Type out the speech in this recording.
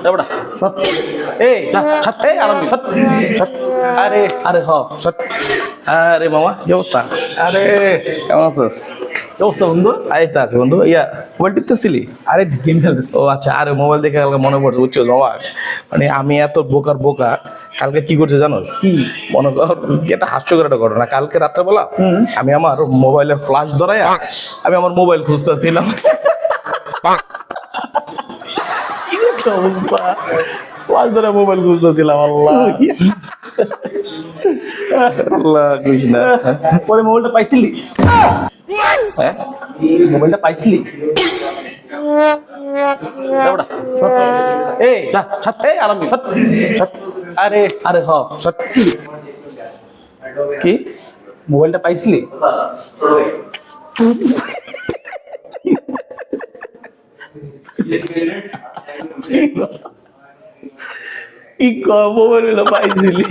এবড়া সত এই সত এই আরাম সত সত আরে আরে হ সত আরে মামা কি অবস্থা? আরে কেমন আছিস? কি অবস্থা বন্ধু? আইতা আছে বন্ধু। মোবাইল টিপতেছিলি? আরে গেম খেলতেছি। ও আচ্ছা, আরে মোবাইল দেখে কালকে মনে পড়ছে, বুঝছো মামা, মানে আমি এত বোকার বোকা, কালকে কি করছে জানো? কি? মনে কর কি একটা হাস্যকর একটা ঘটনা। কালকে রাত্রেবেলা আমি আমার মোবাইলের ফ্ল্যাশ ধরাই আমি আমার মোবাইল খুঁজতেছিলাম। কি যে একটা অবস্থা, ফ্ল্যাশ ধরে মোবাইল খুঁজতেছিলাম। আল্লাহ আল্লাহ কৃষ্ণ। পরে মোবাইলটা পাইছিলি? হ্যাঁ মোবাইলটা পাইছিলি? এবড়া সত এই সত এই আরাম সত সত আরে আরে হ সত কি মোবাইলটা পাইছিলি? কি মোবাইল পাইছিলি?